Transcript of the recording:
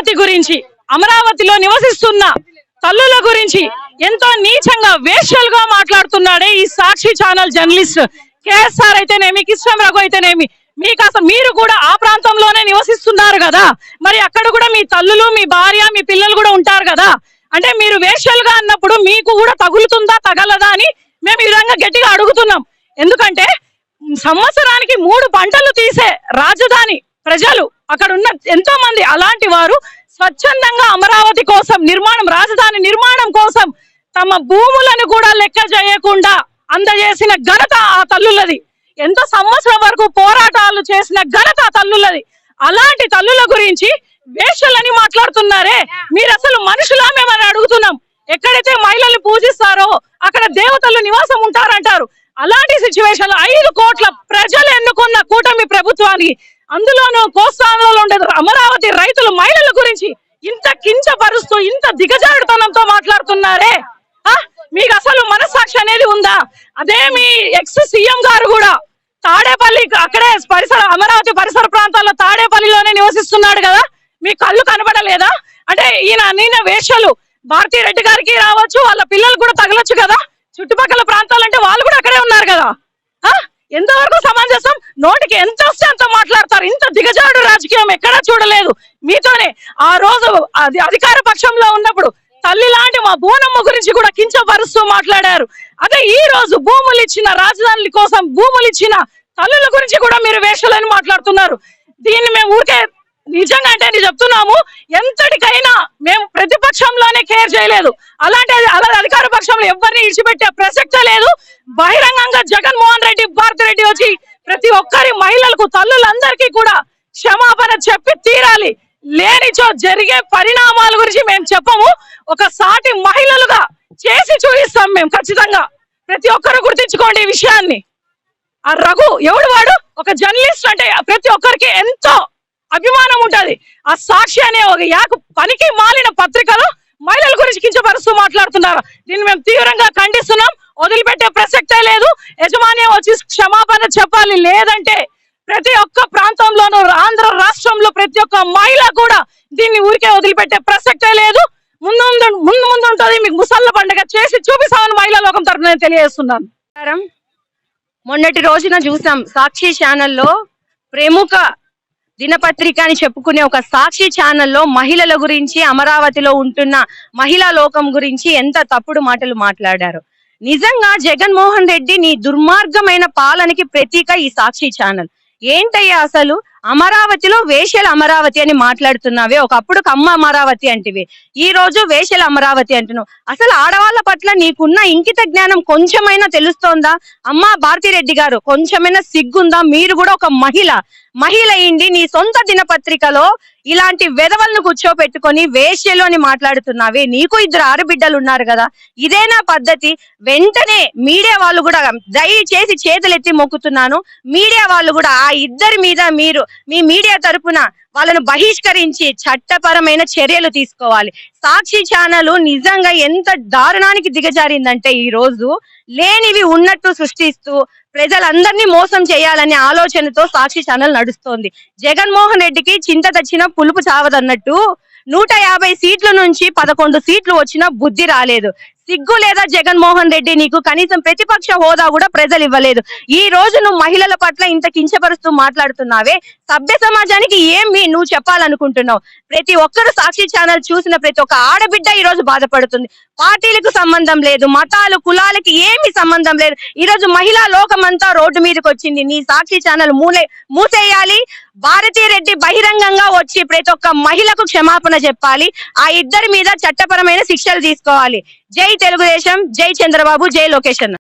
అమరావతి గురించి, అమరావతిలో నివసిస్తున్న తల్లుల గురించి ఎంతో నీచంగా వేశ్యలుగా మాట్లాడుతున్నాడే ఈ సాక్షి ఛానల్ జర్నలిస్ట్ కేఎస్ఆర్ అయితేనేమి, కిష్టం రఘు అయితేనేమి. మీకు అసలు మీరు కూడా ఆ ప్రాంతంలోనే నివసిస్తున్నారు కదా, మరి అక్కడ కూడా మీ తల్లులు, మీ భార్య, మీ పిల్లలు కూడా ఉంటారు కదా. అంటే మీరు వేశ్యలుగా అన్నప్పుడు మీకు కూడా తగులుతుందా తగలదా అని మేము ఈ విధంగా గట్టిగా అడుగుతున్నాం. ఎందుకంటే సంవత్సరానికి 3 పంటలు తీసే రాజధాని ప్రజలు, అక్కడ ఉన్న ఎంతో మంది అలాంటి వారు స్వచ్ఛందంగా అమరావతి కోసం రాజధాని నిర్మాణం కోసం తమ భూములను కూడా లెక్క చేయకుండా అందజేసిన ఘనత ఆ తల్లులది. ఎంతో సంవత్సరం వరకు పోరాటాలు చేసిన ఘనత తల్లులది. అలాంటి తల్లుల గురించి వేశ్యలని మాట్లాడుతున్నారే, మీరు అసలు మనుషులా మేమని అడుగుతున్నాం. ఎక్కడైతే మహిళలు పూజిస్తారో అక్కడ దేవతలు నివాసం ఉంటారంటారు. అలాంటి సిచ్యువేషన్ 5 కోట్ల ప్రజలు ఎన్నుకున్న కూటమి ప్రభుత్వానికి, అందులోనూ కోస్తాంధ్రలో ఉండే అమరావతి రైతులు, మహిళల గురించి ఇంత కించపరుస్తూ ఇంత దిగజారుతనంతో మాట్లాడుతున్నారే, మీకు అసలు మనస్సాక్షి అనేది ఉందా? అదే మీ ఎక్స్ సీఎం గారు కూడా తాడేపల్లి, అక్కడే అమరావతి పరిసర ప్రాంతాల్లో తాడేపల్లిలోనే నివసిస్తున్నాడు కదా, మీ కళ్ళు కనబడలేదా? అంటే ఈయన వేశ్యలు భారతీ రెడ్డి గారికి రావచ్చు, వాళ్ళ పిల్లలు కూడా తగలొచ్చు కదా. చుట్టుపక్కల ప్రాంతాలంటే వాళ్ళు కూడా అక్కడే ఉన్నారు కదా. ఎంతవరకు సమంజసం? నోటికి ఎంత వస్తే అంత మాట్లాడతారు. ఇంత దిగజాడు రాజకీయం ఎక్కడా చూడలేదు. మీతోనే ఆ రోజు అధికార పక్షంలో ఉన్నప్పుడు తల్లి లాంటి మా బోనమ్మ గురించి కూడా కించపరుస్తూ మాట్లాడారు. అదే ఈ రోజు భూములు ఇచ్చిన, రాజధానుల కోసం భూములు ఇచ్చిన తల్లుల గురించి కూడా మీరు వేషాలని మాట్లాడుతున్నారు. దీన్ని మేము ఊరికే నిజంగా అంటే చెప్తున్నాము, ఎంతటికైనా మేము ప్రతిపక్షంలోనే కేర్ చేయలేదు. అలా అధికార పక్షంలో ఎవరిని ఇడిచిపెట్టే ప్రసక్తే లేదు. బహిరంగంగా జగన్మోహన్ రెడ్డి, భారతి రెడ్డి వచ్చి ప్రతి ఒక్కరి మహిళలకు, తల్లులందరికీ కూడా క్షమాపణ చెప్పి తీరాలి. లేనిచో జరిగే పరిణామాల గురించి మేము చెప్పము, ఒక సాటి మహిళలుగా చేసి చూపిస్తాం మేము ఖచ్చితంగా. ప్రతి ఒక్కరు గుర్తించుకోండి ఈ విషయాన్ని. ఆ రఘు ఎవడు వాడు? ఒక జర్నలిస్ట్ అంటే ప్రతి ఒక్కరికి ఎంతో అభిమానం ఉంటది. ఆ సాక్షి అనే ఒక పనికి మాలిన పత్రికలో మహిళల గురించి కించపరుస్తూ మాట్లాడుతున్నారు. దీన్ని మేము తీవ్రంగా ఖండిస్తున్నాం. వదిలిపెట్టే ప్రసక్తే లేదు. యజమాన్యం వచ్చి క్షమాపణ చెప్పాలి. లేదంటే ప్రతి ఒక్క ప్రాంతంలోనూ, ఆంధ్ర రాష్ట్రంలో ప్రతి ఒక్క మహిళ కూడా దీన్ని ఊరికే వదిలిపెట్టే ప్రసక్తే లేదు. ముందు ఉంటుంది మీకు ముసళ్ళ పండుగ చేసి చూపిస్తామని మహిళా లోకం తరఫున తెలియజేస్తున్నాను. మొన్నటి రోజున చూసాం సాక్షి ఛానల్లో, ప్రముఖ దినపత్రిక అని చెప్పుకునే ఒక సాక్షి ఛానల్లో మహిళల గురించి, అమరావతిలో ఉంటున్న మహిళా లోకం గురించి ఎంత తప్పుడు మాటలు మాట్లాడారు. నిజంగా జగన్మోహన్ రెడ్డి నీ దుర్మార్గమైన పాలనకి ప్రతీక ఈ సాక్షి ఛానల్. ఏంటయ్యా అసలు అమరావతిలో వేశ్యల అమరావతి అని మాట్లాడుతున్నావే, ఒకప్పుడు కమ్మ అమరావతి అంటివి, ఈ రోజు వేశ్యల అమరావతి అంటున్నావు. అసలు ఆడవాళ్ల పట్ల నీకున్న ఇంకిత జ్ఞానం కొంచెమైనా తెలుస్తోందా? అమ్మా భారతీ రెడ్డి గారు, కొంచెమైనా సిగ్గుందా? మీరు కూడా ఒక మహిళ అయింది నీ సొంత దినపత్రికలో ఇలాంటి వెధవలను కూర్చోపెట్టుకొని వేశ్యలు అని మాట్లాడుతున్నావే. నీకు 2 ఆడబిడ్డలు ఉన్నారు కదా, ఇదేనా పద్ధతి? వెంటనే మీడియా వాళ్ళు కూడా, దయచేసి చేతులెత్తి మొక్కుతున్నాను, మీడియా వాళ్ళు కూడా ఆ 2 మీద మీరు మీ మీడియా తరపున వాళ్ళను బహిష్కరించి చట్టపరమైన చర్యలు తీసుకోవాలి. సాక్షి ఛానల్ నిజంగా ఎంత దారుణానికి దిగజారిందంటే, ఈ రోజు లేనివి ఉన్నట్టు సృష్టిస్తూ ప్రజలందరినీ మోసం చేయాలనే ఆలోచనతో సాక్షి ఛానల్ నడుస్తోంది. జగన్మోహన్ రెడ్డికి చింత తెచ్చిన పులుపు చావదన్నట్టు 150 సీట్ల నుంచి 11 సీట్లు వచ్చినా బుద్ధి రాలేదు. సిగ్గు లేదా జగన్మోహన్ రెడ్డి? నీకు కనీసం ప్రతిపక్ష హోదా కూడా ప్రజలు ఇవ్వలేదు. ఈ రోజు నువ్వు మహిళల పట్ల ఇంత కించపరుస్తూ మాట్లాడుతున్నావే, సభ్య సమాజానికి ఏమి నువ్వు చెప్పాలనుకుంటున్నావు? ప్రతి ఒక్కరు సాక్షి ఛానల్ చూసిన ప్రతి ఒక్క ఆడబిడ్డ ఈ రోజు బాధపడుతుంది. పార్టీలకు సంబంధం లేదు, మతాలు, కులాలకి ఏమి సంబంధం లేదు. ఈ రోజు మహిళా లోకమంతా రోడ్డు మీదకి వచ్చింది. నీ సాక్షి ఛానల్ మూసేయాలి. భారతీ రెడ్డి బహిరంగంగా వచ్చి ప్రతి ఒక్క మహిళకు క్షమాపణ చెప్పాలి. ఆ 2 మీద చట్టపరమైన శిక్షలు తీసుకోవాలి. జై తెలుగుదేశం, జై చంద్రబాబు, జై లోకేష్ అన్న.